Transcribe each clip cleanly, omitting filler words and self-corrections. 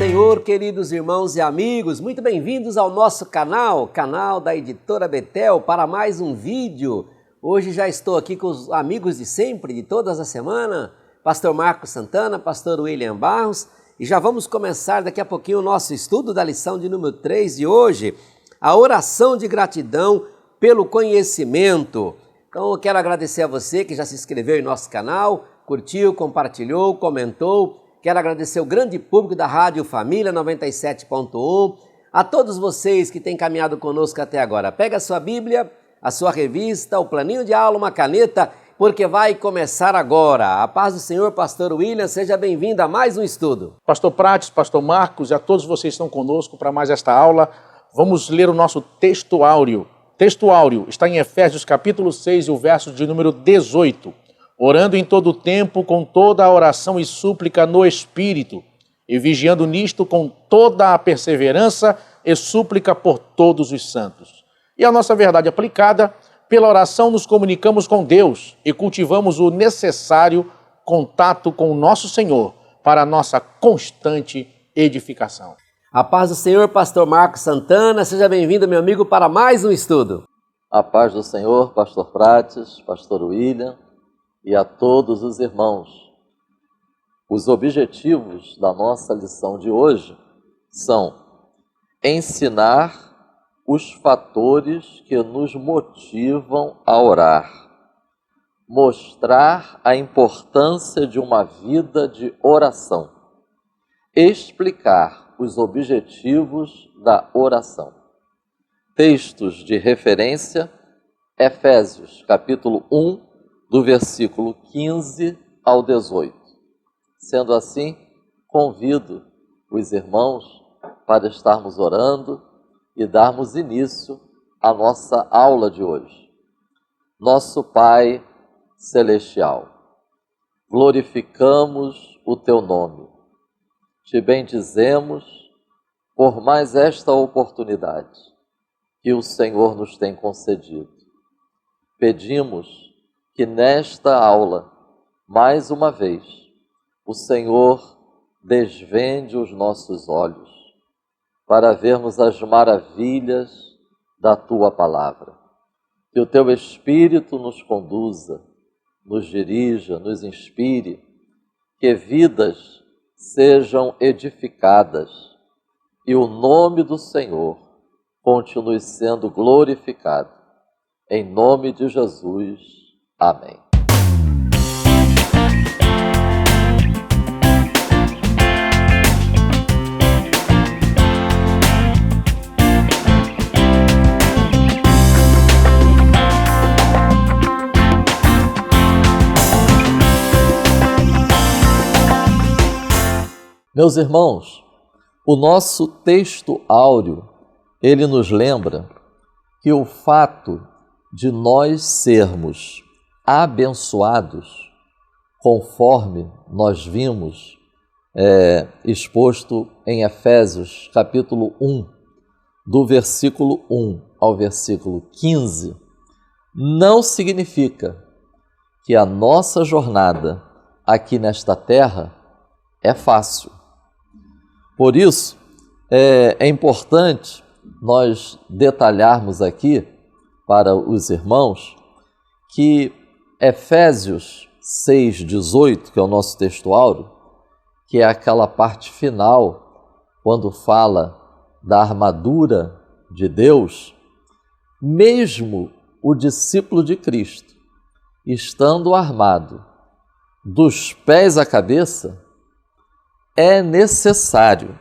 Senhor, queridos irmãos e amigos, muito bem-vindos ao nosso canal da Editora Betel, para mais um vídeo. Hoje já estou aqui com os amigos de sempre, de todas as semanas, Pastor Marcos Santana, Pastor William Barros, e já vamos começar daqui a pouquinho o nosso estudo da lição de número 3 de hoje, a oração de gratidão pelo conhecimento. Então eu quero agradecer a você que já se inscreveu em nosso canal, curtiu, compartilhou, comentou. Quero agradecer o grande público da Rádio Família 97.1, a todos vocês que têm caminhado conosco até agora. Pega a sua Bíblia, a sua revista, o planinho de aula, uma caneta, porque vai começar agora. A paz do Senhor, Pastor William, seja bem-vindo a mais um estudo. Pastor Prates, Pastor Marcos e a todos vocês que estão conosco para mais esta aula, vamos ler o nosso texto áureo. Texto áureo está em Efésios capítulo 6 e o verso de número 18. Orando em todo o tempo, com toda a oração e súplica no Espírito, e vigiando nisto com toda a perseverança e súplica por todos os santos. E a nossa verdade aplicada, pela oração nos comunicamos com Deus e cultivamos o necessário contato com o nosso Senhor para a nossa constante edificação. A paz do Senhor, Pastor Marcos Santana, seja bem-vindo, meu amigo, para mais um estudo. A paz do Senhor, Pastor Prates, Pastor William, e a todos os irmãos. Os objetivos da nossa lição de hoje são ensinar os fatores que nos motivam a orar, mostrar a importância de uma vida de oração, explicar os objetivos da oração. Textos de referência: Efésios capítulo 1, do versículo 15 ao 18. Sendo assim, convido os irmãos para estarmos orando e darmos início à nossa aula de hoje. Nosso Pai Celestial, glorificamos o Teu nome. Te bendizemos por mais esta oportunidade que o Senhor nos tem concedido. Pedimos que nesta aula, mais uma vez, o Senhor desvende os nossos olhos para vermos as maravilhas da Tua palavra. Que o Teu Espírito nos conduza, nos dirija, nos inspire, que vidas sejam edificadas e o nome do Senhor continue sendo glorificado. Em nome de Jesus. Amém. Meus irmãos, o nosso texto áureo, ele nos lembra que o fato de nós sermos abençoados, conforme nós vimos exposto em Efésios capítulo 1, do versículo 1 ao versículo 15, não significa que a nossa jornada aqui nesta terra é fácil. Por isso, é importante nós detalharmos aqui para os irmãos que Efésios 6,18, que é o nosso texto áureo, que é aquela parte final, quando fala da armadura de Deus, mesmo o discípulo de Cristo, estando armado dos pés à cabeça, é necessário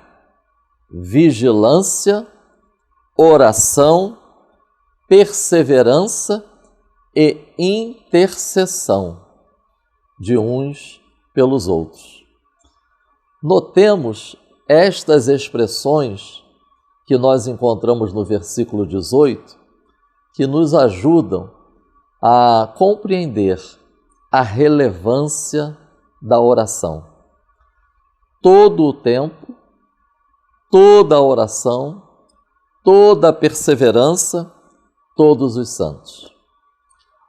vigilância, oração, perseverança e intercessão de uns pelos outros. Notemos estas expressões que nós encontramos no versículo 18, que nos ajudam a compreender a relevância da oração. Todo o tempo, toda a oração, toda a perseverança, todos os santos.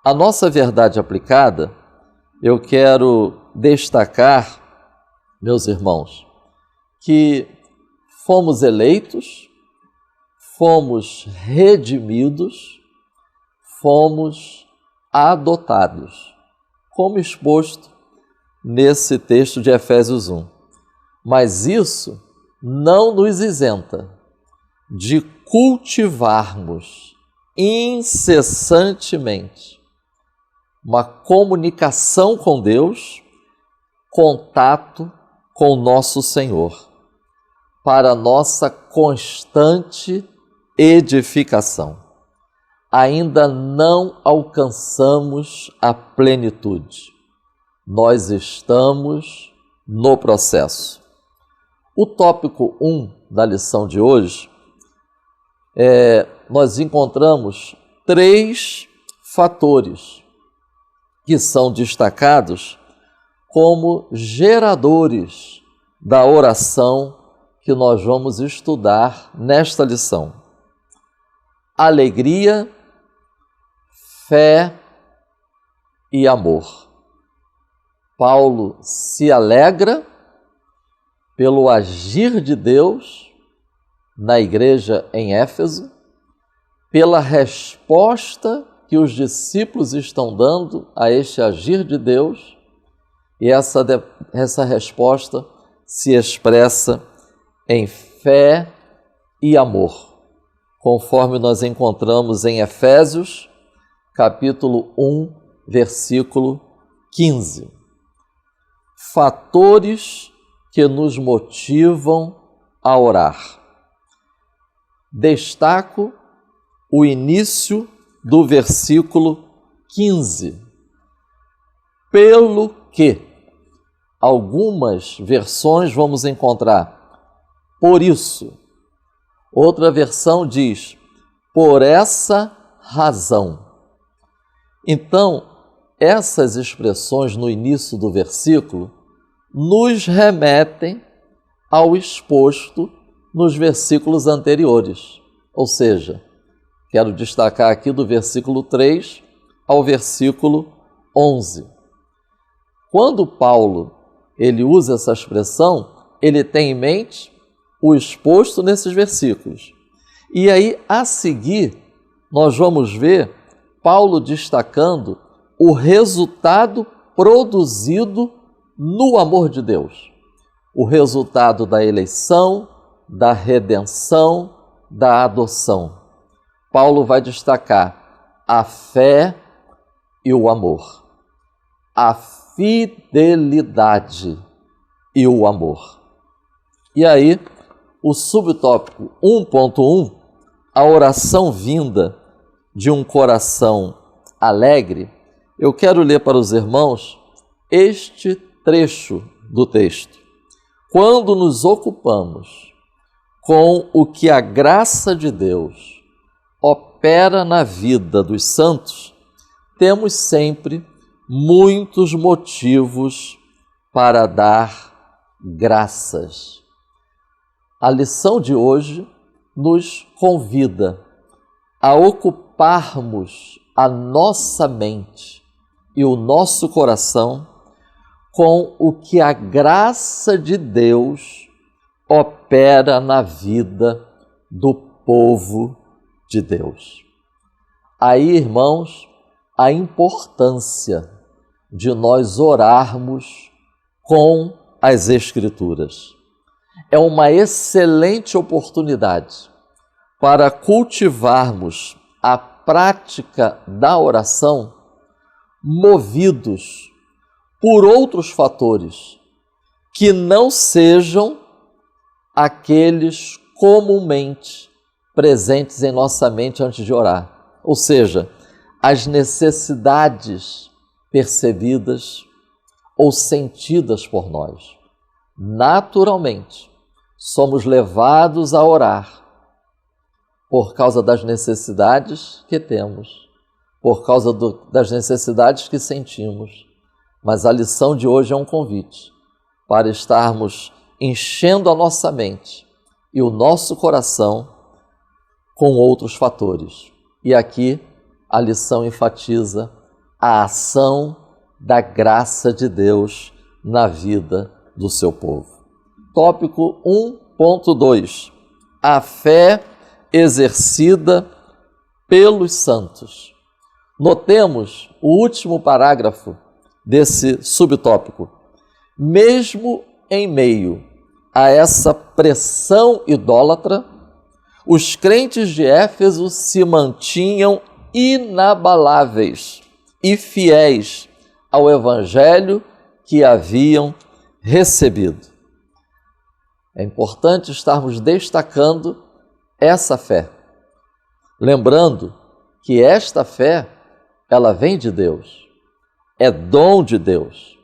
A nossa verdade aplicada, eu quero destacar, meus irmãos, que fomos eleitos, fomos redimidos, fomos adotados, como exposto nesse texto de Efésios 1. Mas isso não nos isenta de cultivarmos incessantemente uma comunicação com Deus, contato com o nosso Senhor, para nossa constante edificação. Ainda não alcançamos a plenitude. Nós estamos no processo. O tópico 1 da lição de hoje, nós encontramos 3 fatores que são destacados como geradores da oração que nós vamos estudar nesta lição: alegria, fé e amor. Paulo se alegra pelo agir de Deus na igreja em Éfeso, pela resposta que os discípulos estão dando a este agir de Deus, e essa resposta se expressa em fé e amor, conforme nós encontramos em Efésios, capítulo 1, versículo 15. Fatores que nos motivam a orar. Destaco o início do versículo 15. Pelo que, algumas versões vamos encontrar por isso. Outra versão diz por essa razão. Então, essas expressões no início do versículo nos remetem ao exposto nos versículos anteriores. Ou seja, quero destacar aqui do versículo 3 ao versículo 11. Quando Paulo ele usa essa expressão, ele tem em mente o exposto nesses versículos. E aí, a seguir, nós vamos ver Paulo destacando o resultado produzido no amor de Deus. O resultado da eleição, da redenção, da adoção. Paulo vai destacar a fé e o amor, a fidelidade e o amor. E aí, o subtópico 1.1, a oração vinda de um coração alegre, eu quero ler para os irmãos este trecho do texto. Quando nos ocupamos com o que a graça de Deus opera na vida dos santos, temos sempre muitos motivos para dar graças. A lição de hoje nos convida a ocuparmos a nossa mente e o nosso coração com o que a graça de Deus opera na vida do povo de Deus. Aí, irmãos, a importância de nós orarmos com as Escrituras. É uma excelente oportunidade para cultivarmos a prática da oração movidos por outros fatores que não sejam aqueles comumente presentes em nossa mente antes de orar. Ou seja, as necessidades percebidas ou sentidas por nós. Naturalmente, somos levados a orar por causa das necessidades que temos, por causa das necessidades que sentimos. Mas a lição de hoje é um convite para estarmos enchendo a nossa mente e o nosso coração com outros fatores. E aqui a lição enfatiza a ação da graça de Deus na vida do seu povo. Tópico 1 Ponto 2. A fé exercida pelos santos. Notemos o último parágrafo desse subtópico. Mesmo em meio a essa pressão idólatra, os crentes de Éfeso se mantinham inabaláveis e fiéis ao evangelho que haviam recebido. É importante estarmos destacando essa fé, lembrando que esta fé, ela vem de Deus, é dom de Deus.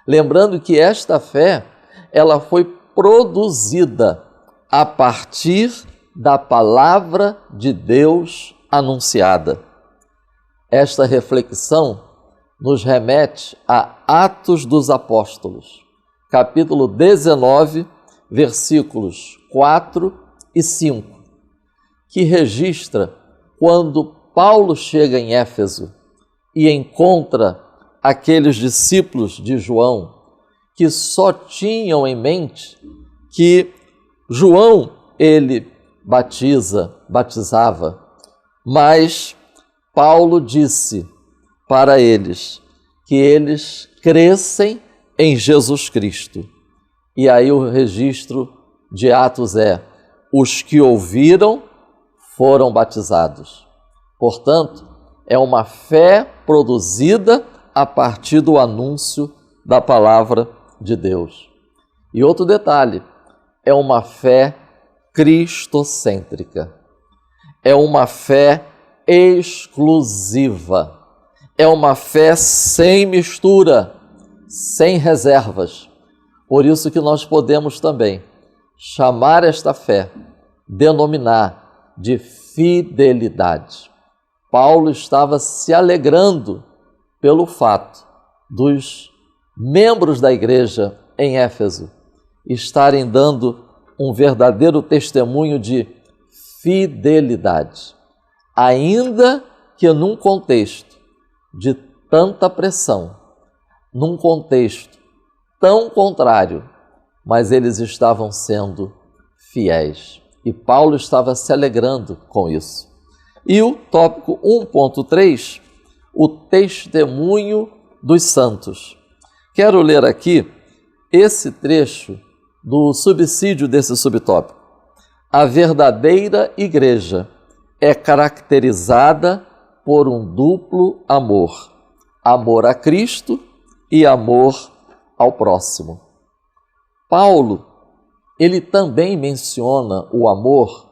Lembrando que esta fé, ela foi produzida a partir da palavra de Deus anunciada. Esta reflexão nos remete a Atos dos Apóstolos, capítulo 19, versículos 4 e 5, que registra quando Paulo chega em Éfeso e encontra aqueles discípulos de João que só tinham em mente que João, ele batizava, mas Paulo disse para eles que eles crescem em Jesus Cristo. E aí o registro de Atos é: os que ouviram foram batizados. Portanto, é uma fé produzida a partir do anúncio da palavra de Deus. E outro detalhe, é uma fé cristocêntrica. É uma fé exclusiva. É uma fé sem mistura, sem reservas. Por isso que nós podemos também chamar esta fé, denominar de fidelidade. Paulo estava se alegrando pelo fato dos membros da igreja em Éfeso estarem dando um verdadeiro testemunho de fidelidade, ainda que num contexto de tanta pressão, num contexto tão contrário, mas eles estavam sendo fiéis. E Paulo estava se alegrando com isso. E o tópico 1.3, o testemunho dos santos. Quero ler aqui esse trecho do subsídio desse subtópico. A verdadeira igreja é caracterizada por um duplo amor: amor a Cristo e amor ao próximo. Paulo, ele também menciona o amor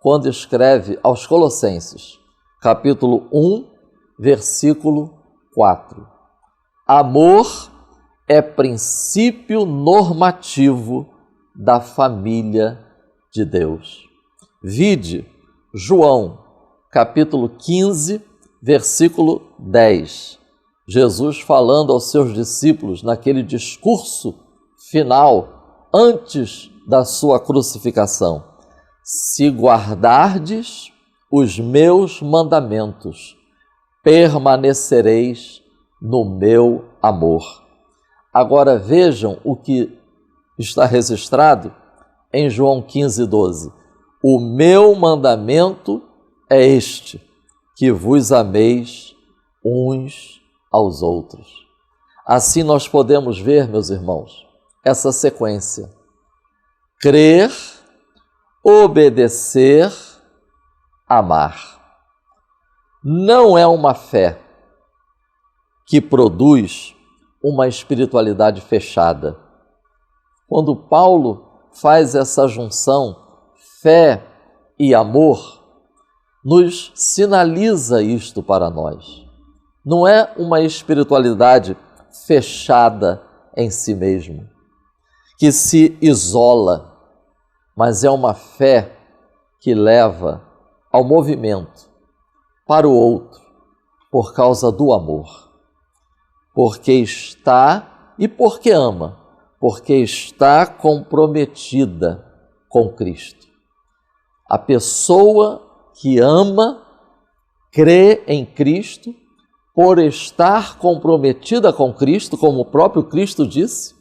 quando escreve aos Colossenses, capítulo 1, versículo 4. Amor é princípio normativo da família de Deus. Vide João, capítulo 15, versículo 10. Jesus falando aos seus discípulos naquele discurso final, antes da sua crucificação: se guardardes os meus mandamentos, permanecereis no meu amor. Agora vejam o que está registrado em João 15:12. O meu mandamento é este, que vos ameis uns aos outros. Assim nós podemos ver, meus irmãos, essa sequência: crer, obedecer, amar. Não é uma fé que produz uma espiritualidade fechada. Quando Paulo faz essa junção, fé e amor, nos sinaliza isto para nós. Não é uma espiritualidade fechada em si mesmo, que se isola, mas é uma fé que leva ao movimento para o outro por causa do amor. Porque está e porque ama, porque está comprometida com Cristo. A pessoa que ama, crê em Cristo, por estar comprometida com Cristo, como o próprio Cristo disse: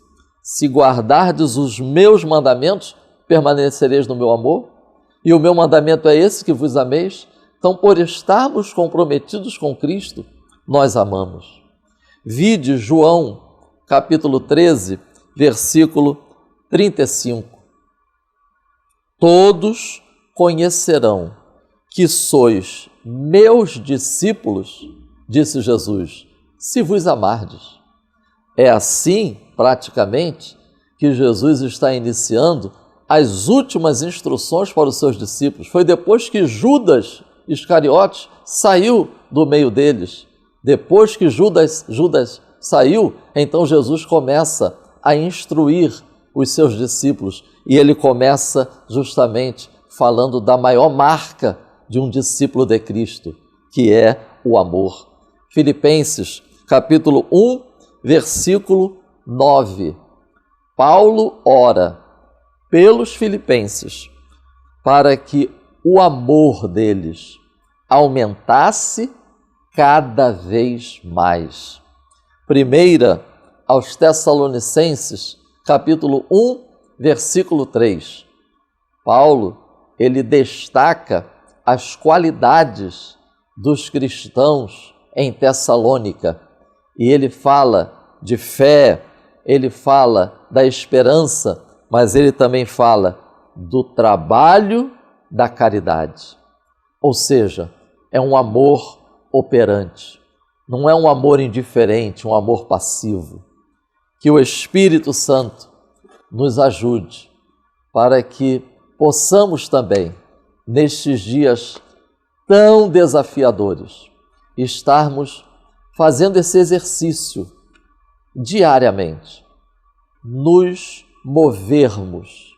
se guardardes os meus mandamentos, permanecereis no meu amor? E o meu mandamento é esse, que vos ameis? Então, por estarmos comprometidos com Cristo, nós amamos. Vide João, capítulo 13, versículo 35. Todos conhecerão que sois meus discípulos, disse Jesus, se vos amardes. É assim, praticamente, que Jesus está iniciando as últimas instruções para os seus discípulos. Foi depois que Judas Iscariotes saiu do meio deles. Depois que Judas saiu, então Jesus começa a instruir os seus discípulos. E ele começa justamente falando da maior marca de um discípulo de Cristo, que é o amor. Filipenses, capítulo 1, versículo 9. Paulo ora pelos filipenses para que o amor deles aumentasse cada vez mais. Primeira aos Tessalonicenses, capítulo 1, versículo 3. Paulo, ele destaca as qualidades dos cristãos em Tessalônica. E ele fala de fé, ele fala da esperança, mas ele também fala do trabalho da caridade. Ou seja, é um amor operante. Não é um amor indiferente, um amor passivo. Que o Espírito Santo nos ajude para que possamos também, nestes dias tão desafiadores, estarmos fazendo esse exercício diariamente, nos movermos,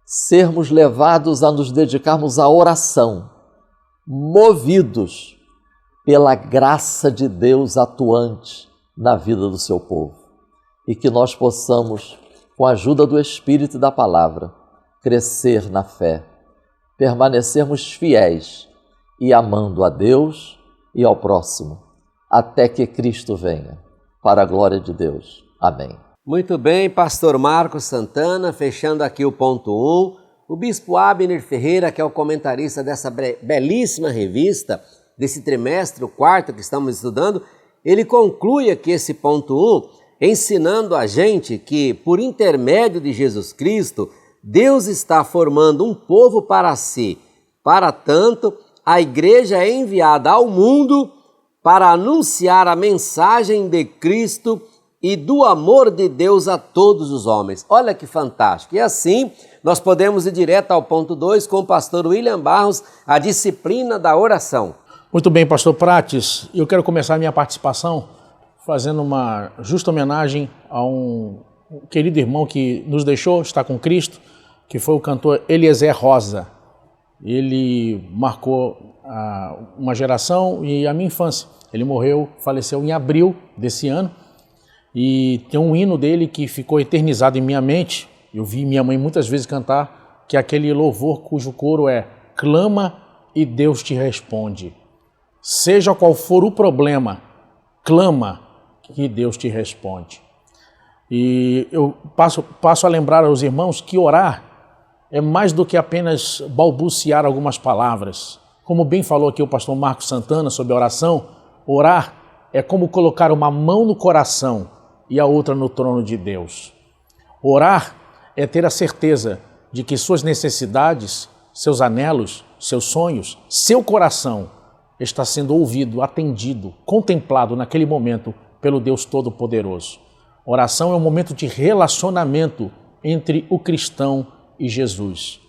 sermos levados a nos dedicarmos à oração, movidos pela graça de Deus atuante na vida do seu povo. E que nós possamos, com a ajuda do Espírito e da Palavra, crescer na fé, permanecermos fiéis e amando a Deus e ao próximo, até que Cristo venha, para a glória de Deus. Amém. Muito bem, pastor Marcos Santana, fechando aqui o ponto 1. O bispo Abner Ferreira, que é o comentarista dessa belíssima revista, desse trimestre, o quarto que estamos estudando, ele conclui aqui esse ponto 1, ensinando a gente que, por intermédio de Jesus Cristo, Deus está formando um povo para si. Para tanto, a igreja é enviada ao mundo para anunciar a mensagem de Cristo e do amor de Deus a todos os homens. Olha que fantástico! E assim, nós podemos ir direto ao ponto 2 com o pastor William Barros, a disciplina da oração. Muito bem, pastor Prates. Eu quero começar a minha participação fazendo uma justa homenagem a um querido irmão que nos deixou, está com Cristo, que foi o cantor Eliezer Rosa. Ele marcou uma geração e a minha infância. Ele morreu, faleceu em abril desse ano. E tem um hino dele que ficou eternizado em minha mente. Eu vi minha mãe muitas vezes cantar, que é aquele louvor cujo coro é: clama e Deus te responde. Seja qual for o problema, clama que Deus te responde. E eu passo a lembrar aos irmãos que orar é mais do que apenas balbuciar algumas palavras. Como bem falou aqui o pastor Marcos Santana sobre a oração, orar é como colocar uma mão no coração e a outra no trono de Deus. Orar é ter a certeza de que suas necessidades, seus anelos, seus sonhos, seu coração está sendo ouvido, atendido, contemplado naquele momento pelo Deus Todo-Poderoso. Oração é um momento de relacionamento entre o cristão e Jesus.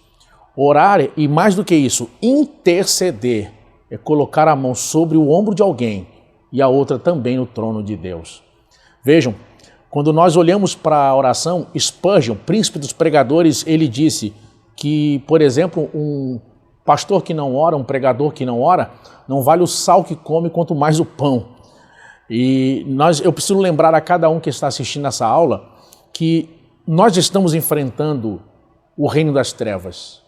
Orar e, mais do que isso, interceder é colocar a mão sobre o ombro de alguém e a outra também no trono de Deus. Vejam, quando nós olhamos para a oração, Spurgeon, príncipe dos pregadores, ele disse que, por exemplo, um pastor que não ora, um pregador que não ora, não vale o sal que come, quanto mais o pão. E eu preciso lembrar a cada um que está assistindo essa aula que nós estamos enfrentando o reino das trevas.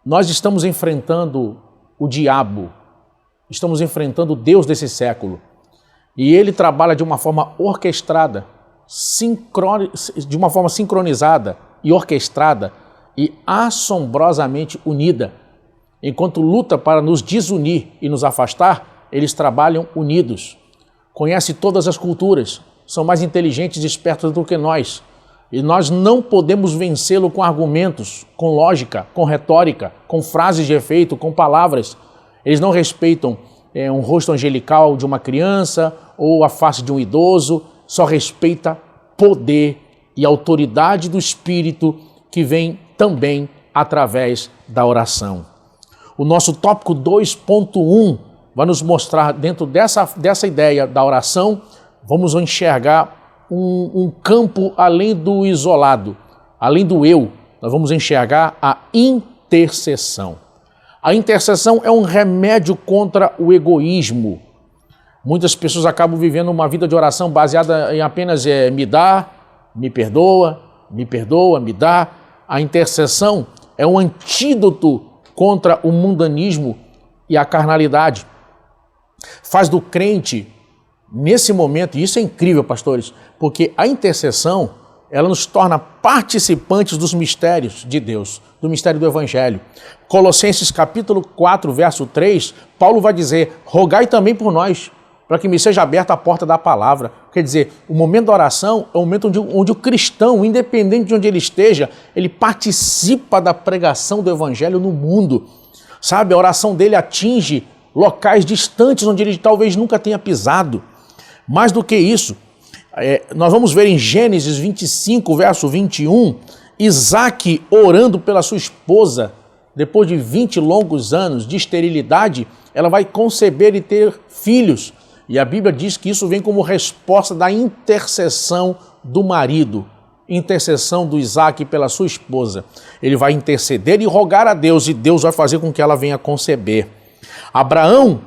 Nós estamos enfrentando o diabo, estamos enfrentando o Deus desse século. E ele trabalha de uma forma orquestrada, de uma forma sincronizada e orquestrada e assombrosamente unida. Enquanto luta para nos desunir e nos afastar, eles trabalham unidos. Conhecem todas as culturas, são mais inteligentes e espertos do que nós. E nós não podemos vencê-lo com argumentos, com lógica, com retórica, com frases de efeito, com palavras. Eles não respeitam um rosto angelical de uma criança ou a face de um idoso, só respeita poder e autoridade do Espírito que vem também através da oração. O nosso tópico 2.1 vai nos mostrar, dentro dessa ideia da oração, vamos enxergar um campo além do isolado, além do eu. Nós vamos enxergar a intercessão. A intercessão é um remédio contra o egoísmo. Muitas pessoas acabam vivendo uma vida de oração baseada em apenas me dá, me perdoa, me dá. A intercessão é um antídoto contra o mundanismo e a carnalidade. Faz do crente, nesse momento, e isso é incrível, pastores, porque a intercessão, ela nos torna participantes dos mistérios de Deus, do mistério do Evangelho. Colossenses capítulo 4, verso 3, Paulo vai dizer, rogai também por nós, para que me seja aberta a porta da palavra. Quer dizer, o momento da oração é o momento onde o cristão, independente de onde ele esteja, ele participa da pregação do Evangelho no mundo. Sabe, a oração dele atinge locais distantes onde ele talvez nunca tenha pisado. Mais do que isso, nós vamos ver em Gênesis 25, verso 21, Isaac orando pela sua esposa. Depois de 20 longos anos de esterilidade, ela vai conceber e ter filhos. E a Bíblia diz que isso vem como resposta da intercessão do marido, intercessão do Isaac pela sua esposa. Ele vai interceder e rogar a Deus, e Deus vai fazer com que ela venha conceber. Abraão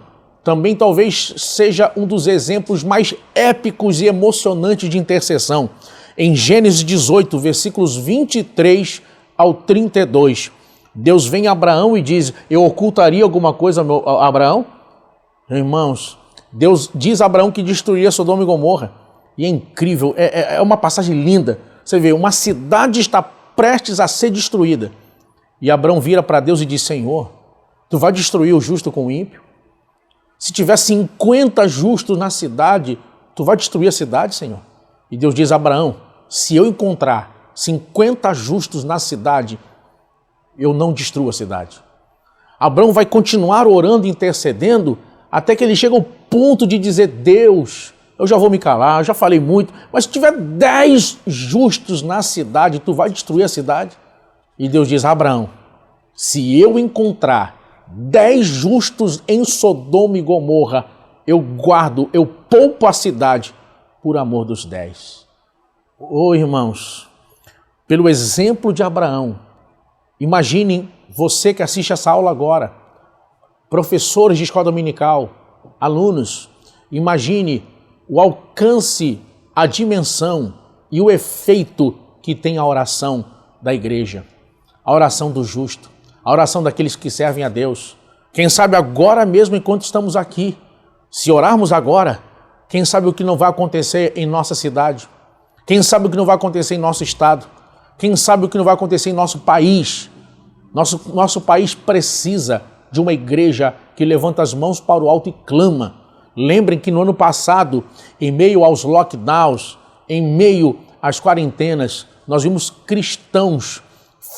também talvez seja um dos exemplos mais épicos e emocionantes de intercessão. Em Gênesis 18, versículos 23 ao 32, Deus vem a Abraão e diz, eu ocultaria alguma coisa a Abraão? Irmãos, Deus diz a Abraão que destruiria Sodoma e Gomorra. E é incrível, é uma passagem linda. Você vê, uma cidade está prestes a ser destruída. E Abraão vira para Deus e diz, Senhor, tu vai destruir o justo com o ímpio? Se tiver 50 justos na cidade, tu vai destruir a cidade, Senhor? E Deus diz a Abraão, se eu encontrar 50 justos na cidade, eu não destruo a cidade. Abraão vai continuar orando e intercedendo até que ele chega ao ponto de dizer, Deus, eu já vou me calar, eu já falei muito, mas se tiver 10 justos na cidade, tu vai destruir a cidade? E Deus diz, Abraão, se eu encontrar 10 justos em Sodoma e Gomorra, eu guardo, eu poupo a cidade por amor dos 10. Oh, irmãos, pelo exemplo de Abraão, imaginem você que assiste essa aula agora, professores de escola dominical, alunos, imagine o alcance, a dimensão e o efeito que tem a oração da igreja, a oração do justo, a oração daqueles que servem a Deus. Quem sabe agora mesmo, enquanto estamos aqui, se orarmos agora, quem sabe o que não vai acontecer em nossa cidade, quem sabe o que não vai acontecer em nosso estado, quem sabe o que não vai acontecer em nosso país. Nosso país precisa de uma igreja que levanta as mãos para o alto e clama. Lembrem que no ano passado, em meio aos lockdowns, em meio às quarentenas, nós vimos cristãos,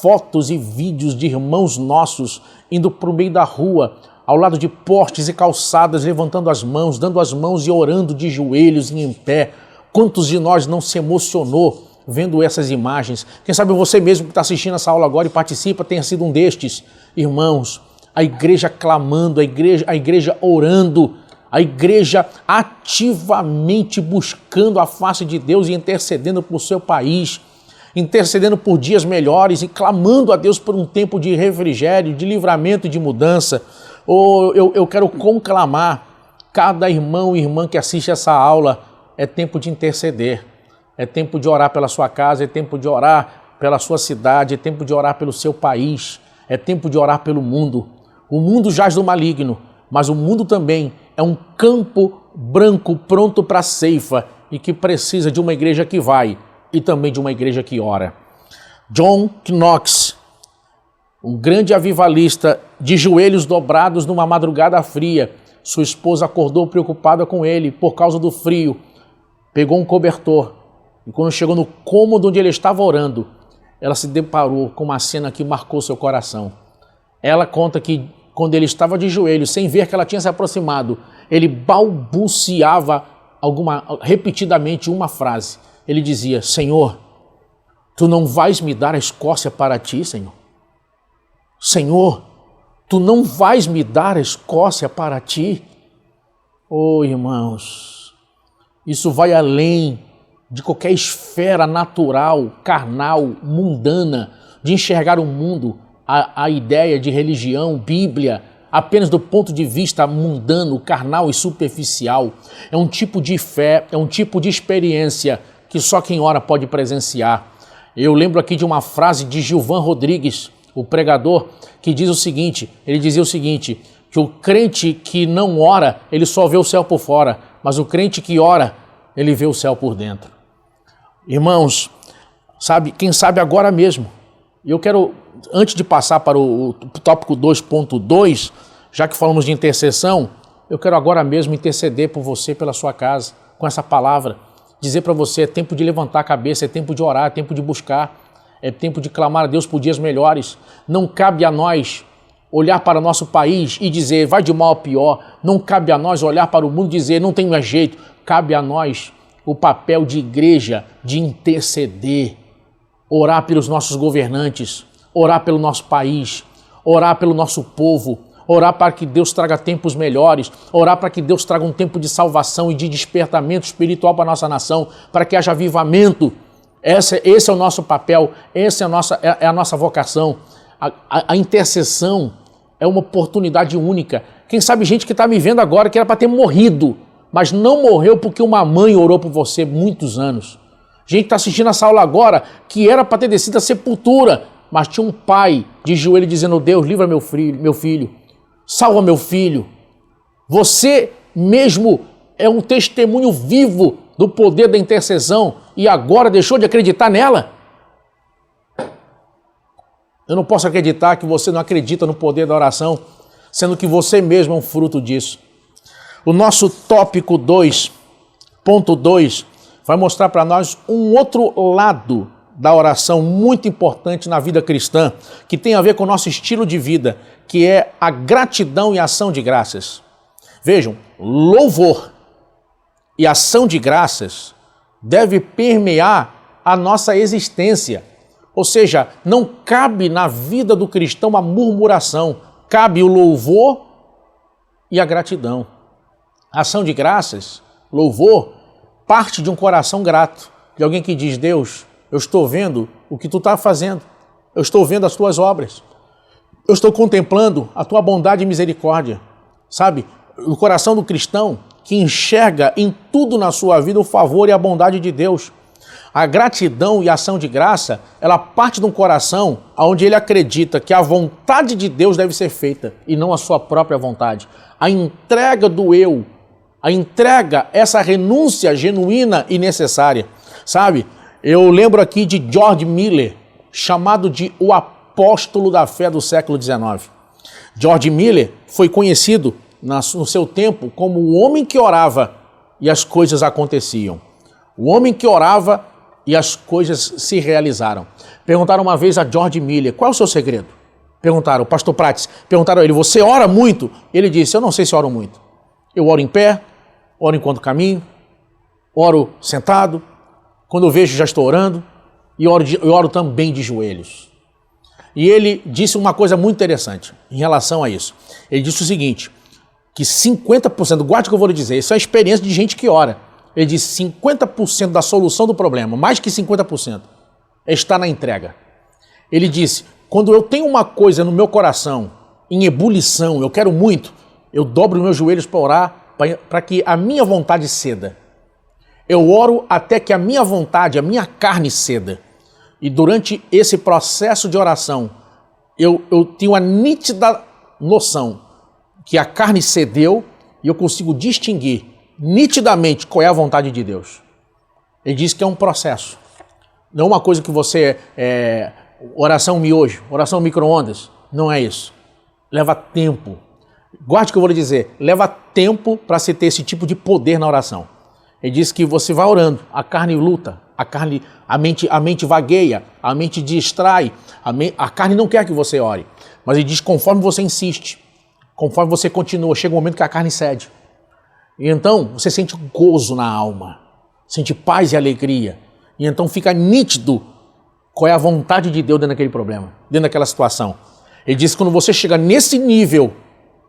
fotos e vídeos de irmãos nossos indo para o meio da rua, ao lado de postes e calçadas, levantando as mãos, dando as mãos e orando de joelhos e em pé. Quantos de nós não se emocionou vendo essas imagens? Quem sabe você mesmo que está assistindo essa aula agora e participa tenha sido um destes. Irmãos, a igreja clamando, a igreja orando, a igreja ativamente buscando a face de Deus e intercedendo por seu país, intercedendo por dias melhores e clamando a Deus por um tempo de refrigério, de livramento e de mudança. Eu quero conclamar cada irmão e irmã que assiste essa aula, é tempo de interceder, é tempo de orar pela sua casa, é tempo de orar pela sua cidade, é tempo de orar pelo seu país, é tempo de orar pelo mundo. O mundo jaz do maligno, mas o mundo também é um campo branco pronto para a ceifa e que precisa de uma igreja que vai e também de uma igreja que ora. John Knox, Um grande avivalista, de joelhos dobrados numa madrugada fria. Sua esposa acordou preocupada com ele por causa do frio. Pegou um cobertor e quando chegou no cômodo onde ele estava orando, ela se deparou com uma cena que marcou seu coração. Ela conta que quando ele estava de joelhos, sem ver que ela tinha se aproximado, ele balbuciava repetidamente uma frase. Ele dizia: Senhor, tu não vais me dar a Escócia para ti, Senhor? Senhor, tu não vais me dar a Escócia para ti? Oh, irmãos, isso vai além de qualquer esfera natural, carnal, mundana, de enxergar o mundo, a ideia de religião, Bíblia, apenas do ponto de vista mundano, carnal e superficial. É um tipo de fé, é um tipo de experiência que só quem ora pode presenciar. Eu lembro aqui de uma frase de Gilvan Rodrigues, o pregador, que diz o seguinte, ele dizia o seguinte, que o crente que não ora, ele só vê o céu por fora, mas o crente que ora, ele vê o céu por dentro. Irmãos, quem sabe agora mesmo, eu quero, antes de passar para o tópico 2.2, já que falamos de intercessão, eu quero agora mesmo interceder por você, pela sua casa, com essa palavra, dizer para você, é tempo de levantar a cabeça, é tempo de orar, é tempo de buscar, é tempo de clamar a Deus por dias melhores. Não cabe a nós olhar para o nosso país e dizer, vai de mal a pior. Não cabe a nós olhar para o mundo e dizer, não tem mais jeito. Cabe a nós o papel de igreja, de interceder, orar pelos nossos governantes, orar pelo nosso país, orar pelo nosso povo, orar para que Deus traga tempos melhores, orar para que Deus traga um tempo de salvação e de despertamento espiritual para a nossa nação, para que haja avivamento. Esse é o nosso papel, essa é a nossa vocação. A intercessão é uma oportunidade única. Quem sabe gente que está me vendo agora que era para ter morrido, mas não morreu porque uma mãe orou por você muitos anos. Gente que está assistindo essa aula agora que era para ter descido à sepultura, mas tinha um pai de joelho dizendo, Deus, livra meu filho, salva meu filho. Você mesmo é um testemunho vivo do poder da intercessão e agora deixou de acreditar nela? Eu não posso acreditar que você não acredita no poder da oração, sendo que você mesmo é um fruto disso. O nosso tópico 2.2 vai mostrar para nós um outro lado da oração muito importante na vida cristã, que tem a ver com o nosso estilo de vida, que é a gratidão e ação de graças. Vejam, louvor e ação de graças deve permear a nossa existência. Ou seja, não cabe na vida do cristão a murmuração, cabe o louvor e a gratidão. Ação de graças, louvor, parte de um coração grato, de alguém que diz, Deus, eu estou vendo o que tu está fazendo, eu estou vendo as tuas obras, eu estou contemplando a tua bondade e misericórdia. Sabe, o coração do cristão que enxerga em tudo na sua vida o favor e a bondade de Deus. A gratidão e a ação de graça, ela parte de um coração onde ele acredita que a vontade de Deus deve ser feita e não a sua própria vontade. A entrega do eu, a entrega, essa renúncia genuína e necessária. Sabe, eu lembro aqui de George Miller, chamado de o apóstolo da fé do século XIX. George Miller foi conhecido no seu tempo como o homem que orava e as coisas aconteciam. O homem que orava e as coisas se realizaram. Perguntaram uma vez a George Miller, qual é o seu segredo? Perguntaram, o pastor Prates, perguntaram a ele, você ora muito? Ele disse, eu não sei se oro muito. Eu oro em pé, oro enquanto caminho, oro sentado, quando eu vejo já estou orando, e eu oro também de joelhos. E ele disse uma coisa muito interessante em relação a isso. Ele disse o seguinte, que 50%, guarde o que eu vou lhe dizer, isso é a experiência de gente que ora. Ele disse 50% da solução do problema, mais que 50%, está na entrega. Ele disse, quando eu tenho uma coisa no meu coração, em ebulição, eu quero muito, eu dobro meus joelhos para orar, para que a minha vontade ceda. Eu oro até que a minha vontade, a minha carne ceda. E durante esse processo de oração, eu tenho a nítida noção que a carne cedeu e eu consigo distinguir nitidamente qual é a vontade de Deus. Ele diz que é um processo. Não é uma coisa que você oração miojo, oração micro-ondas. Não é isso. Leva tempo. Guarde o que eu vou lhe dizer. Leva tempo para se ter esse tipo de poder na oração. Ele diz que você vai orando, a carne luta, a mente vagueia, a mente distrai, a carne não quer que você ore. Mas ele diz, conforme você insiste, conforme você continua, chega um momento que a carne cede. E então você sente gozo na alma, sente paz e alegria. E então fica nítido qual é a vontade de Deus dentro daquele problema, dentro daquela situação. Ele diz que quando você chega nesse nível,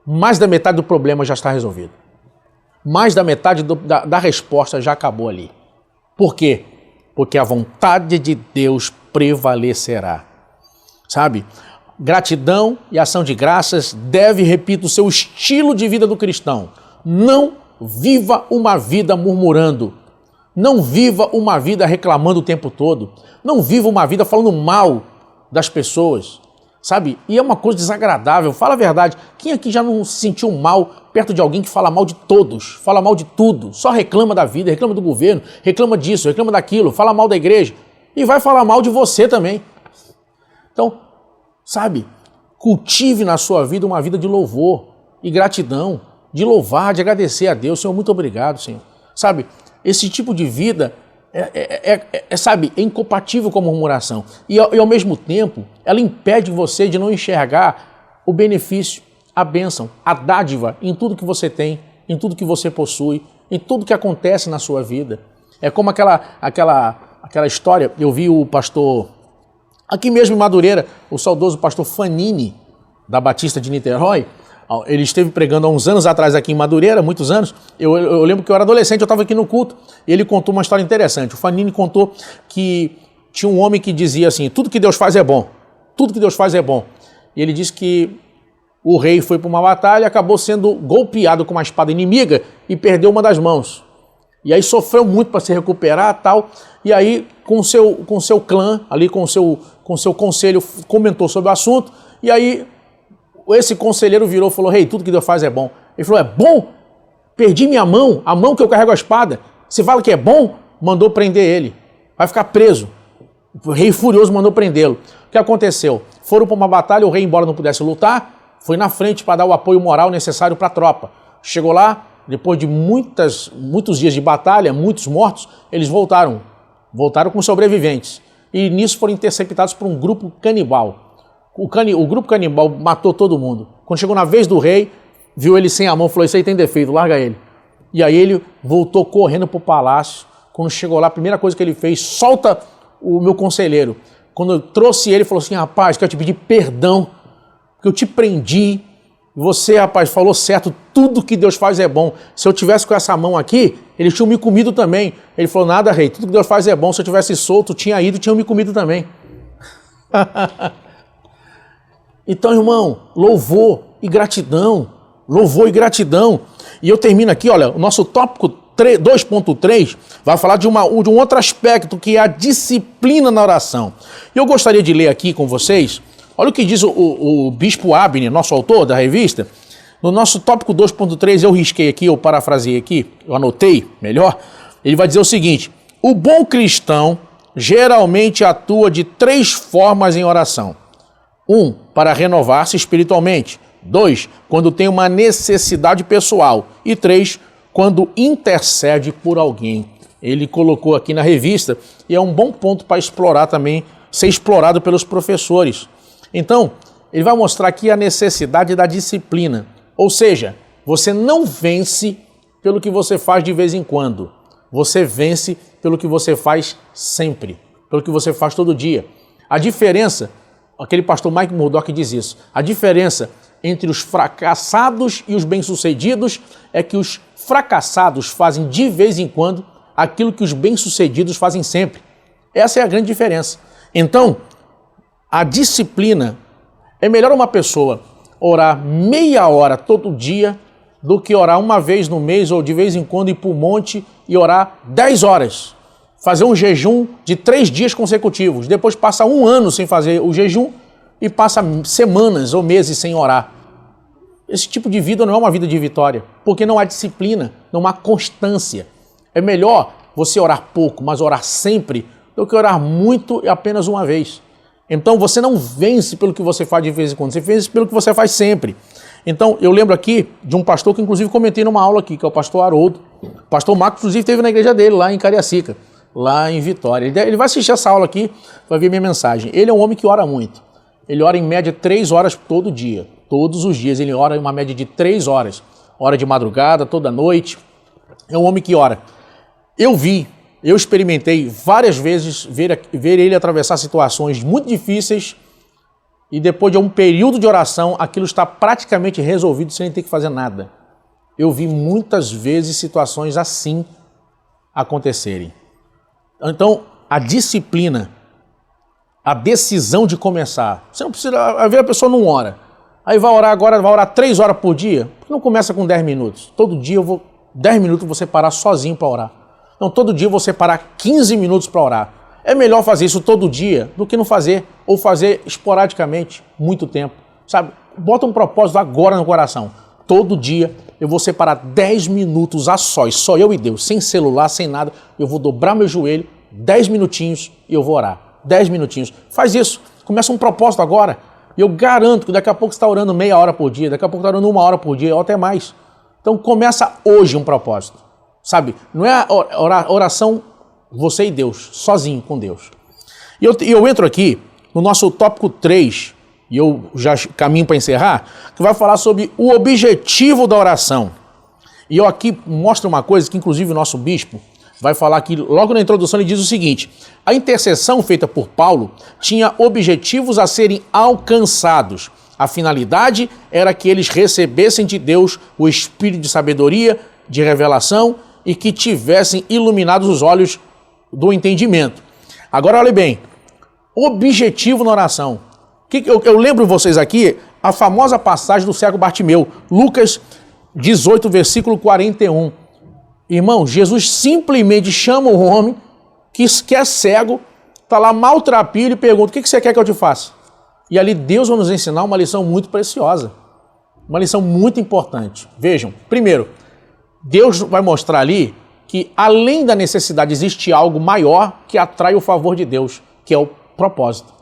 mais da metade do problema já está resolvido. Mais da metade da resposta já acabou ali. Por quê? Porque a vontade de Deus prevalecerá. Sabe? Gratidão e ação de graças deve, repito, ser o estilo de vida do cristão. Não viva uma vida murmurando. Não viva uma vida reclamando o tempo todo. Não viva uma vida falando mal das pessoas. Sabe? E é uma coisa desagradável. Fala a verdade. Quem aqui já não se sentiu mal perto de alguém que fala mal de todos, fala mal de tudo, só reclama da vida, reclama do governo, reclama disso, reclama daquilo, fala mal da igreja e vai falar mal de você também. Então, sabe, cultive na sua vida uma vida de louvor e gratidão, de louvar, de agradecer a Deus. Senhor, muito obrigado, Senhor. Sabe, esse tipo de vida sabe, é incompatível com a murmuração e ao mesmo tempo ela impede você de não enxergar o benefício, a bênção, a dádiva em tudo que você tem, em tudo que você possui, em tudo que acontece na sua vida. É como aquela história, eu vi o pastor, aqui mesmo em Madureira, o saudoso pastor Fanini, da Batista de Niterói. Ele esteve pregando há uns anos atrás aqui em Madureira, muitos anos. Eu lembro que eu era adolescente, eu estava aqui no culto, e ele contou uma história interessante. O Fanini contou que tinha um homem que dizia assim, tudo que Deus faz é bom, tudo que Deus faz é bom. E ele disse que o rei foi para uma batalha e acabou sendo golpeado com uma espada inimiga e perdeu uma das mãos. E aí sofreu muito para se recuperar e tal. E aí, com seu clã, ali com seu conselho, comentou sobre o assunto. E aí, esse conselheiro virou e falou, rei, tudo que Deus faz é bom. Ele falou, é bom? Perdi minha mão, a mão que eu carrego a espada. Você fala que é bom? Mandou prender ele. Vai ficar preso. O rei furioso mandou prendê-lo. O que aconteceu? Foram para uma batalha, o rei, embora não pudesse lutar, foi na frente para dar o apoio moral necessário para a tropa. Chegou lá, depois de muitos dias de batalha, muitos mortos, eles voltaram com sobreviventes. E nisso foram interceptados por um grupo canibal. O grupo canibal matou todo mundo. Quando chegou na vez do rei, viu ele sem a mão, falou, isso aí tem defeito, larga ele. E aí ele voltou correndo para o palácio. Quando chegou lá, a primeira coisa que ele fez, solta o meu conselheiro. Quando eu trouxe ele, falou assim, rapaz, quero te pedir perdão, porque eu te prendi, você, rapaz, falou certo, tudo que Deus faz é bom. Se eu tivesse com essa mão aqui, eles tinham me comido também. Ele falou, nada, rei, tudo que Deus faz é bom. Se eu tivesse solto, tinha ido, tinham me comido também. Então, irmão, louvor e gratidão. E eu termino aqui, olha, o nosso tópico 2.3 vai falar de um outro aspecto, que é a disciplina na oração. E eu gostaria de ler aqui com vocês. Olha o que diz o Bispo Abner, nosso autor da revista. No nosso tópico 2.3, eu risquei aqui, eu parafraseei aqui, eu anotei melhor. Ele vai dizer o seguinte, o bom cristão geralmente atua de 3 formas em oração. 1, para renovar-se espiritualmente. 2, quando tem uma necessidade pessoal. E 3, quando intercede por alguém. Ele colocou aqui na revista e é um bom ponto para explorar também, ser explorado pelos professores. Então, ele vai mostrar aqui a necessidade da disciplina. Ou seja, você não vence pelo que você faz de vez em quando. Você vence pelo que você faz sempre, pelo que você faz todo dia. A diferença, aquele pastor Mike Murdock diz isso, a diferença entre os fracassados e os bem-sucedidos é que os fracassados fazem de vez em quando aquilo que os bem-sucedidos fazem sempre. Essa é a grande diferença. Então, a disciplina, é melhor uma pessoa orar meia hora todo dia do que orar uma vez no mês ou de vez em quando ir para o monte e orar 10 horas. Fazer um jejum de 3 dias consecutivos. Depois passa 1 ano sem fazer o jejum e passa semanas ou meses sem orar. Esse tipo de vida não é uma vida de vitória, porque não há disciplina, não há constância. É melhor você orar pouco, mas orar sempre, do que orar muito e apenas uma vez. Então você não vence pelo que você faz de vez em quando, você vence pelo que você faz sempre. Então eu lembro aqui de um pastor que inclusive comentei numa aula aqui, que é o pastor Haroldo. O pastor Marcos inclusive esteve na igreja dele, lá em Cariacica, lá em Vitória. Ele vai assistir essa aula aqui, vai ver minha mensagem. Ele é um homem que ora muito. Ele ora em média 3 horas todo dia. Todos os dias ele ora em uma média de 3 horas. Ora de madrugada, toda noite. É um homem que ora. Eu experimentei várias vezes ver ele atravessar situações muito difíceis e depois de um período de oração, aquilo está praticamente resolvido sem ele ter que fazer nada. Eu vi muitas vezes situações assim acontecerem. Então, a disciplina, a decisão de começar. Você não precisa, às vezes a pessoa não ora. Aí vai orar agora, vai orar 3 horas por dia. Por que não começa com 10 minutos? Todo dia 10 minutos eu vou separar sozinho para orar. Não, todo dia eu vou separar 15 minutos para orar. É melhor fazer isso todo dia do que não fazer, ou fazer esporadicamente, muito tempo. Sabe? Bota um propósito agora no coração. Todo dia eu vou separar 10 minutos a sós, só eu e Deus, sem celular, sem nada. Eu vou dobrar meu joelho, 10 minutinhos e eu vou orar. 10 minutinhos. Faz isso. Começa um propósito agora. E eu garanto que daqui a pouco você está orando meia hora por dia, daqui a pouco está orando 1 hora por dia, ou até mais. Então começa hoje um propósito. Sabe? Não é oração você e Deus, sozinho com Deus. E eu entro aqui no nosso tópico 3, e eu já caminho para encerrar, que vai falar sobre o objetivo da oração. E eu aqui mostro uma coisa que inclusive o nosso bispo vai falar aqui, logo na introdução ele diz o seguinte: a intercessão feita por Paulo tinha objetivos a serem alcançados. A finalidade era que eles recebessem de Deus o espírito de sabedoria, de revelação e que tivessem iluminados os olhos do entendimento. Agora olhe bem, objetivo na oração. Eu lembro vocês aqui a famosa passagem do cego Bartimeu, Lucas 18, versículo 41. Irmão, Jesus simplesmente chama o homem que é cego, está lá maltrapilho e pergunta: o que você quer que eu te faça? E ali Deus vai nos ensinar uma lição muito preciosa, uma lição muito importante. Vejam, primeiro, Deus vai mostrar ali que além da necessidade existe algo maior que atrai o favor de Deus, que é o propósito.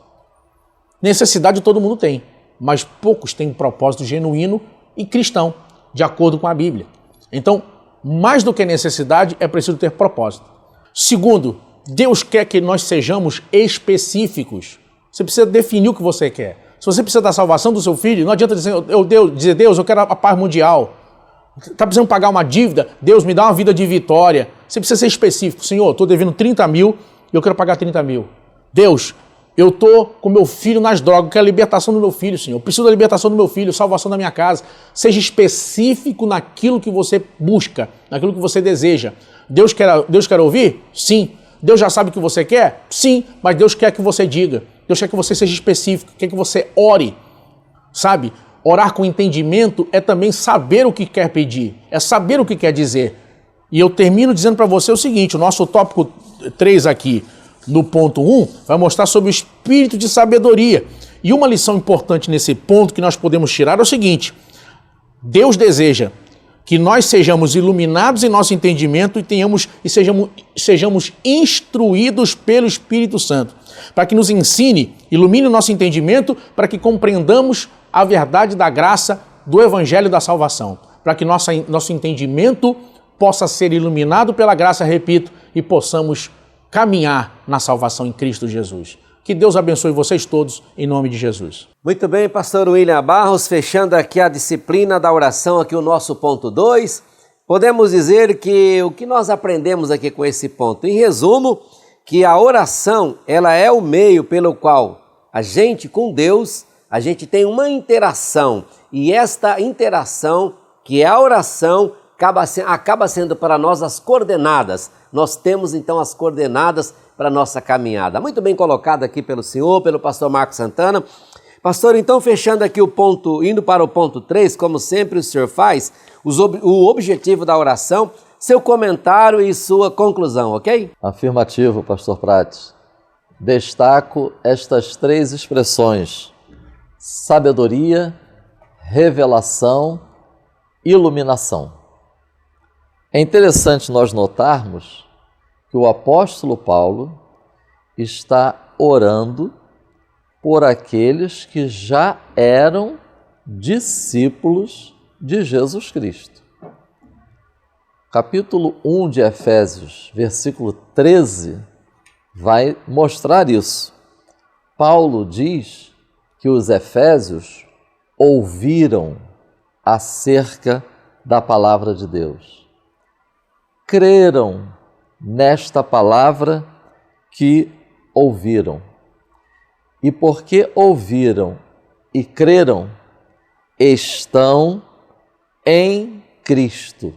Necessidade todo mundo tem, mas poucos têm um propósito genuíno e cristão, de acordo com a Bíblia. Então, mais do que necessidade, é preciso ter propósito. Segundo, Deus quer que nós sejamos específicos. Você precisa definir o que você quer. Se você precisa da salvação do seu filho, não adianta dizer: Deus, eu quero a paz mundial. Está precisando pagar uma dívida? Deus, me dá uma vida de vitória. Você precisa ser específico. Senhor, estou devendo 30 mil e eu quero pagar 30 mil. Deus, eu estou com meu filho nas drogas, eu quero a libertação do meu filho, Senhor. Eu preciso da libertação do meu filho, salvação da minha casa. Seja específico naquilo que você busca, naquilo que você deseja. Deus quer ouvir? Sim. Deus já sabe o que você quer? Sim, mas Deus quer que você diga. Deus quer que você seja específico, quer que você ore, sabe? Orar com entendimento é também saber o que quer pedir, é saber o que quer dizer. E eu termino dizendo para você o seguinte: o nosso tópico 3 aqui, no ponto 1, vai mostrar sobre o espírito de sabedoria. E uma lição importante nesse ponto que nós podemos tirar é o seguinte: Deus deseja que nós sejamos iluminados em nosso entendimento e sejamos instruídos pelo Espírito Santo, para que nos ensine, ilumine o nosso entendimento, para que compreendamos a verdade da graça do Evangelho da salvação, para que nosso entendimento possa ser iluminado pela graça, repito, e possamos caminhar na salvação em Cristo Jesus. Que Deus abençoe vocês todos, em nome de Jesus. Muito bem, pastor William Barros, fechando aqui a disciplina da oração, aqui o nosso ponto 2. Podemos dizer que o que nós aprendemos aqui com esse ponto, em resumo, que a oração, ela é o meio pelo qual a gente, com Deus, a gente tem uma interação, e esta interação, que é a oração, acaba sendo para nós as coordenadas. Nós temos então as coordenadas para a nossa caminhada. Muito bem colocado aqui pelo senhor, pelo pastor Marcos Santana. Pastor, então fechando aqui o ponto, indo para o ponto 3, como sempre o senhor faz, o objetivo da oração, seu comentário e sua conclusão, ok? Afirmativo, pastor Prates. Destaco estas 3 expressões: sabedoria, revelação, iluminação. É interessante nós notarmos que o apóstolo Paulo está orando por aqueles que já eram discípulos de Jesus Cristo. Capítulo 1 de Efésios, versículo 13, vai mostrar isso. Paulo diz que os efésios ouviram acerca da palavra de Deus. Creram nesta palavra que ouviram. E porque ouviram e creram, estão em Cristo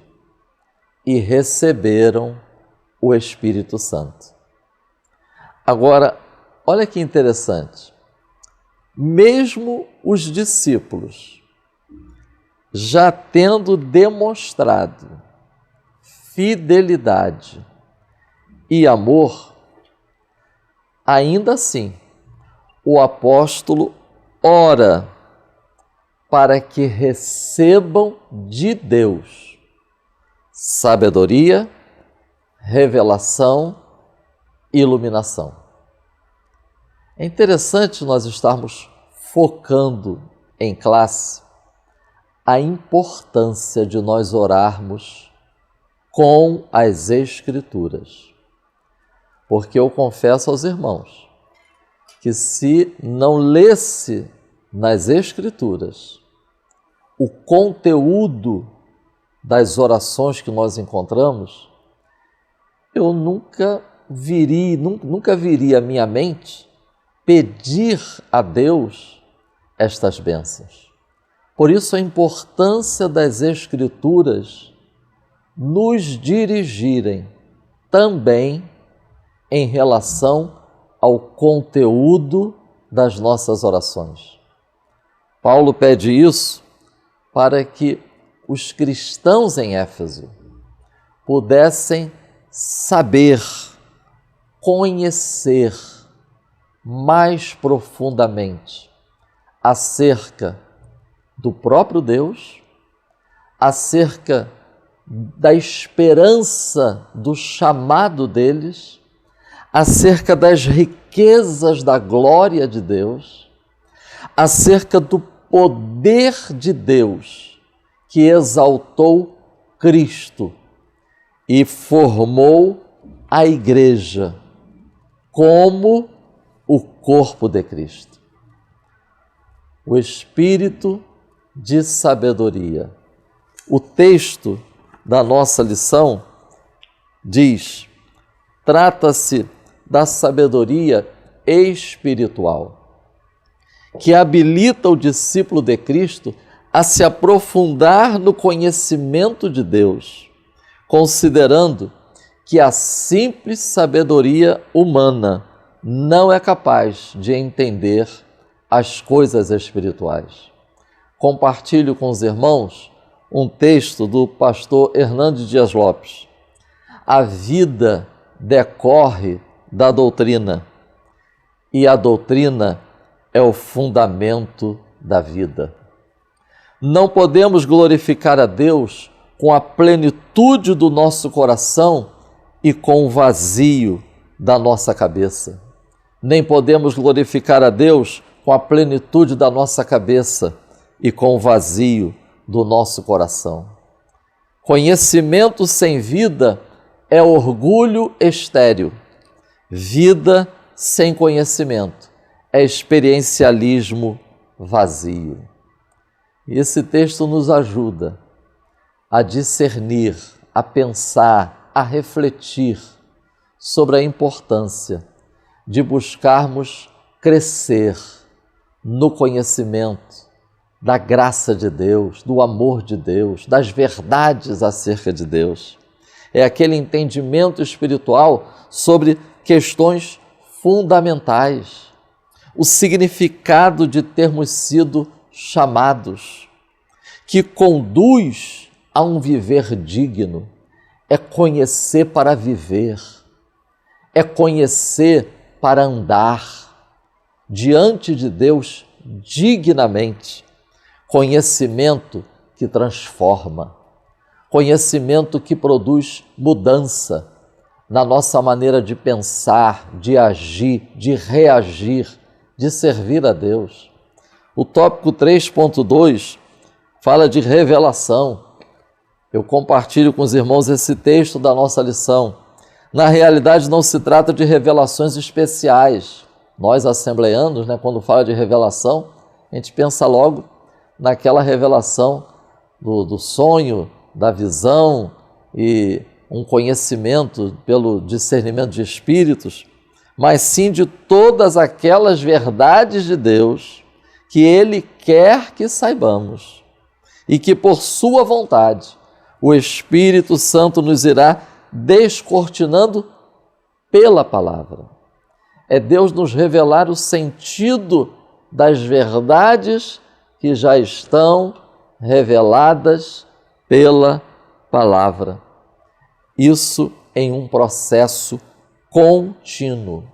e receberam o Espírito Santo. Agora, olha que interessante. Mesmo os discípulos, já tendo demonstrado fidelidade e amor, ainda assim, o apóstolo ora para que recebam de Deus sabedoria, revelação e iluminação. É interessante nós estarmos focando em classe a importância de nós orarmos com as Escrituras. Porque eu confesso aos irmãos que se não lesse nas Escrituras o conteúdo das orações que nós encontramos, eu nunca viria à minha mente pedir a Deus estas bênçãos. Por isso a importância das Escrituras nos dirigirem também em relação ao conteúdo das nossas orações. Paulo pede isso para que os cristãos em Éfeso pudessem saber, conhecer mais profundamente acerca do próprio Deus, acerca da esperança do chamado deles, acerca das riquezas da glória de Deus, acerca do poder de Deus que exaltou Cristo e formou a igreja como o corpo de Cristo. O espírito de sabedoria. O texto da nossa lição diz: trata-se da sabedoria espiritual, que habilita o discípulo de Cristo a se aprofundar no conhecimento de Deus, considerando que a simples sabedoria humana não é capaz de entender as coisas espirituais. Compartilho com os irmãos um texto do pastor Hernandes Dias Lopes. A vida decorre da doutrina, e a doutrina é o fundamento da vida. Não podemos glorificar a Deus com a plenitude do nosso coração e com o vazio da nossa cabeça. Nem podemos glorificar a Deus com a plenitude da nossa cabeça e com o vazio do nosso coração. Conhecimento sem vida é orgulho estéril. Vida sem conhecimento é experiencialismo vazio. E esse texto nos ajuda a discernir, a pensar, a refletir sobre a importância de buscarmos crescer no conhecimento da graça de Deus, do amor de Deus, das verdades acerca de Deus. É aquele entendimento espiritual sobre questões fundamentais, o significado de termos sido chamados, que conduz a um viver digno, é conhecer para viver, é conhecer para andar diante de Deus dignamente. Conhecimento que transforma, conhecimento que produz mudança na nossa maneira de pensar, de agir, de reagir, de servir a Deus. O tópico 3.2 fala de revelação. Eu compartilho com os irmãos esse texto da nossa lição. Na realidade, não se trata de revelações especiais. Nós, assembleanos, quando fala de revelação, a gente pensa logo naquela revelação do sonho, da visão e um conhecimento pelo discernimento de espíritos, mas sim de todas aquelas verdades de Deus que Ele quer que saibamos e que, por sua vontade, o Espírito Santo nos irá descortinando pela palavra. É Deus nos revelar o sentido das verdades que já estão reveladas pela palavra. Isso em um processo contínuo.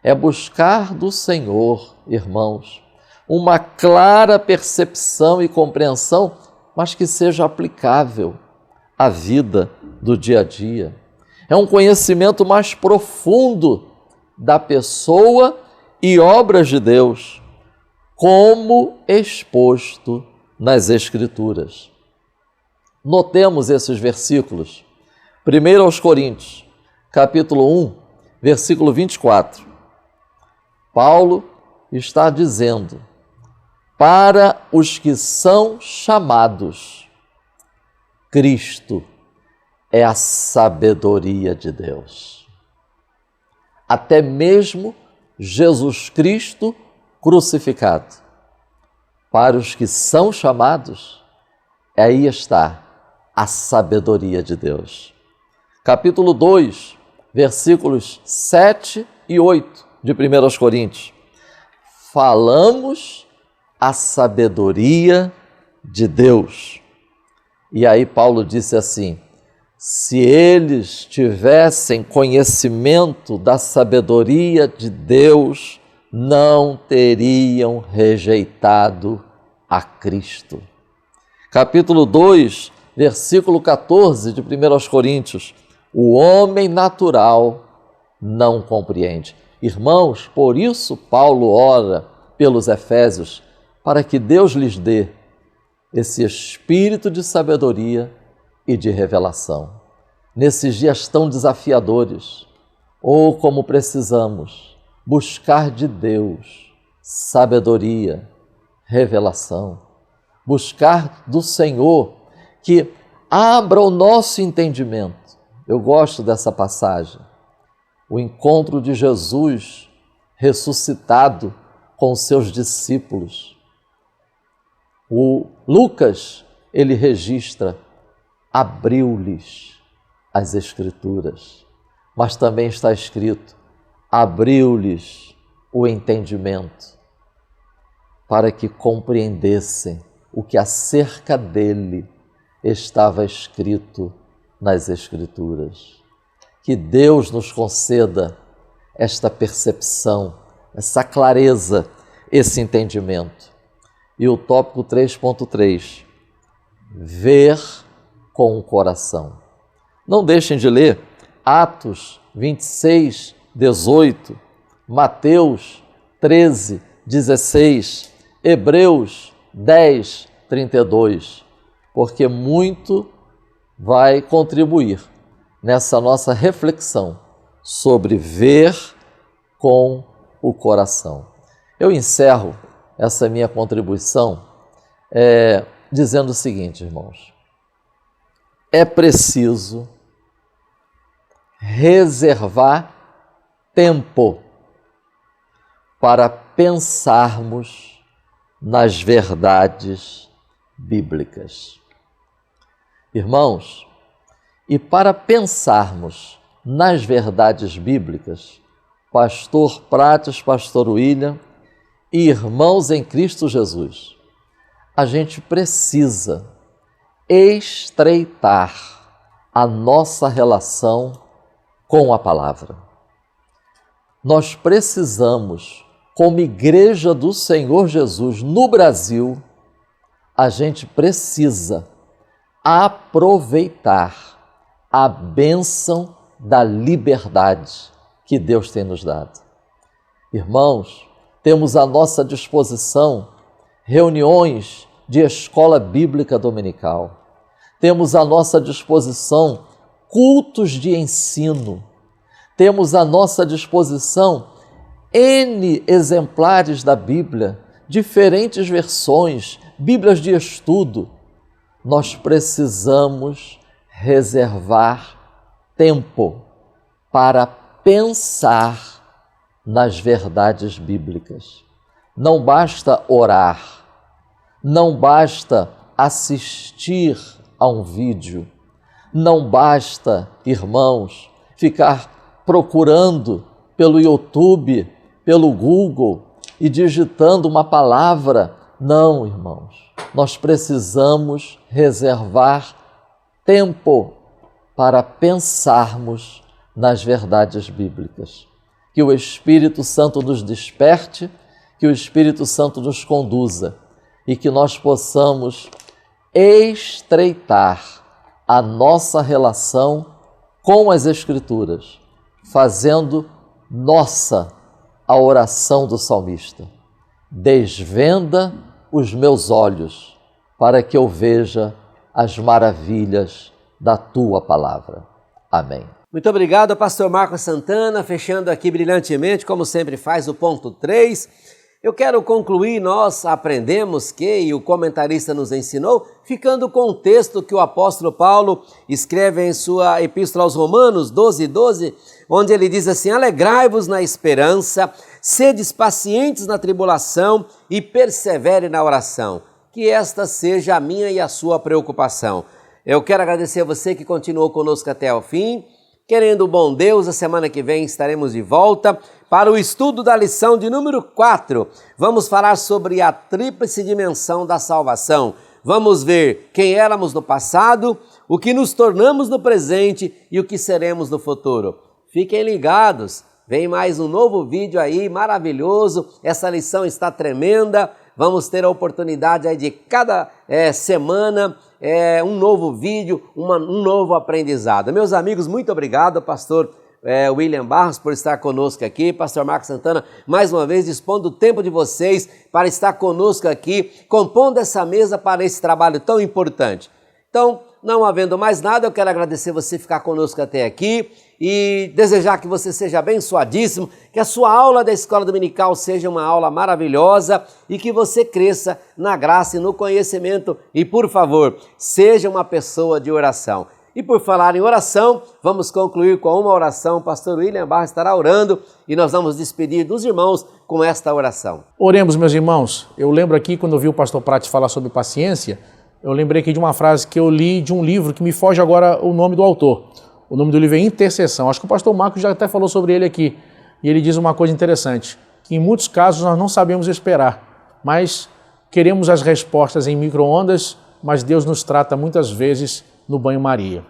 É buscar do Senhor, irmãos, uma clara percepção e compreensão, mas que seja aplicável à vida do dia a dia. É um conhecimento mais profundo da pessoa e obras de Deus, como exposto nas Escrituras. Notemos esses versículos. 1 aos Coríntios, capítulo 1, versículo 24. Paulo está dizendo: para os que são chamados, Cristo é a sabedoria de Deus. Até mesmo Jesus Cristo crucificado. Para os que são chamados, aí está a sabedoria de Deus. Capítulo 2, versículos 7 e 8 de 1 aos Coríntios. Falamos a sabedoria de Deus. E aí Paulo disse assim: se eles tivessem conhecimento da sabedoria de Deus, não teriam rejeitado a Cristo. Capítulo 2, versículo 14 de 1 aos Coríntios. O homem natural não compreende. Irmãos, por isso Paulo ora pelos Efésios, para que Deus lhes dê esse espírito de sabedoria e de revelação. Nesses dias tão desafiadores, como precisamos buscar de Deus sabedoria, revelação, buscar do Senhor que abra o nosso entendimento. Eu gosto dessa passagem, o encontro de Jesus ressuscitado com os seus discípulos. O Lucas, ele registra, abriu-lhes as Escrituras, mas também está escrito, abriu-lhes o entendimento, para que compreendessem o que acerca dele estava escrito nas Escrituras. Que Deus nos conceda esta percepção, essa clareza, esse entendimento. E o tópico 3.3, ver com o coração. Não deixem de ler Atos 26, 18, Mateus 13, 16, Hebreus 10, 32, porque muito vai contribuir nessa nossa reflexão sobre ver com o coração. Eu encerro essa minha contribuição dizendo o seguinte, irmãos: é preciso reservar tempo para pensarmos nas verdades bíblicas. Irmãos, e para pensarmos nas verdades bíblicas, pastor Prates, pastor William e irmãos em Cristo Jesus, a gente precisa estreitar a nossa relação com a palavra. Nós precisamos, como Igreja do Senhor Jesus no Brasil, a gente precisa aproveitar a bênção da liberdade que Deus tem nos dado. Irmãos, temos à nossa disposição reuniões de escola bíblica dominical. Temos à nossa disposição cultos de ensino. Temos à nossa disposição N exemplares da Bíblia, diferentes versões, Bíblias de estudo. Nós precisamos reservar tempo para pensar nas verdades bíblicas. Não basta orar, não basta assistir a um vídeo, não basta, irmãos, ficar procurando pelo YouTube, pelo Google e digitando uma palavra. Não, irmãos, nós precisamos reservar tempo para pensarmos nas verdades bíblicas. Que o Espírito Santo nos desperte, que o Espírito Santo nos conduza e que nós possamos estreitar a nossa relação com as Escrituras, fazendo nossa a oração do salmista. Desvenda os meus olhos para que eu veja as maravilhas da tua palavra. Amém. Muito obrigado, pastor Marcos Santana, fechando aqui brilhantemente, como sempre faz, o ponto 3. Eu quero concluir, nós aprendemos que, e o comentarista nos ensinou, ficando com o texto que o apóstolo Paulo escreve em sua epístola aos Romanos 12:12, onde ele diz assim: alegrai-vos na esperança, sedes pacientes na tribulação e persevere na oração. Que esta seja a minha e a sua preocupação. Eu quero agradecer a você que continuou conosco até o fim. Querendo o bom Deus, a semana que vem estaremos de volta para o estudo da lição de número 4. Vamos falar sobre a tríplice dimensão da salvação. Vamos ver quem éramos no passado, o que nos tornamos no presente e o que seremos no futuro. Fiquem ligados, vem mais um novo vídeo aí maravilhoso. Essa lição está tremenda. Vamos ter a oportunidade aí de cada semana um novo vídeo, um novo aprendizado. Meus amigos, muito obrigado, pastor William Barros, por estar conosco aqui. Pastor Marcos Santana, mais uma vez, dispondo do tempo de vocês para estar conosco aqui, compondo essa mesa para esse trabalho tão importante. Então, não havendo mais nada, eu quero agradecer você ficar conosco até aqui e desejar que você seja abençoadíssimo, que a sua aula da Escola Dominical seja uma aula maravilhosa e que você cresça na graça e no conhecimento e, por favor, seja uma pessoa de oração. E por falar em oração, vamos concluir com uma oração. O pastor William Barros estará orando e nós vamos despedir dos irmãos com esta oração. Oremos, meus irmãos. Eu lembro aqui, quando eu vi o pastor Prates falar sobre paciência, eu lembrei aqui de uma frase que eu li de um livro que me foge agora o nome do autor. O nome do livro é Intercessão. Acho que o pastor Marcos já até falou sobre ele aqui. E ele diz uma coisa interessante, que em muitos casos nós não sabemos esperar, mas queremos as respostas em micro-ondas, mas Deus nos trata muitas vezes no banho-maria.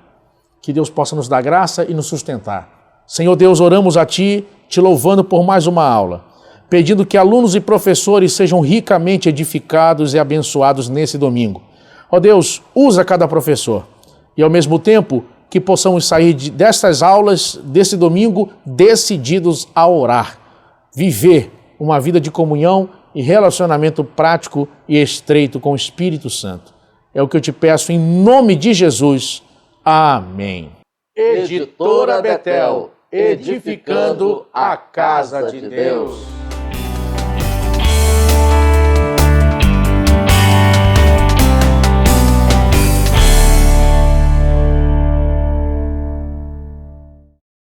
Que Deus possa nos dar graça e nos sustentar. Senhor Deus, oramos a Ti, Te louvando por mais uma aula, pedindo que alunos e professores sejam ricamente edificados e abençoados nesse domingo. Ó Deus, usa cada professor e ao mesmo tempo que possamos sair dessas aulas, desse domingo, decididos a orar, viver uma vida de comunhão e relacionamento prático e estreito com o Espírito Santo. É o que eu te peço em nome de Jesus. Amém. Editora Betel, edificando a casa de Deus.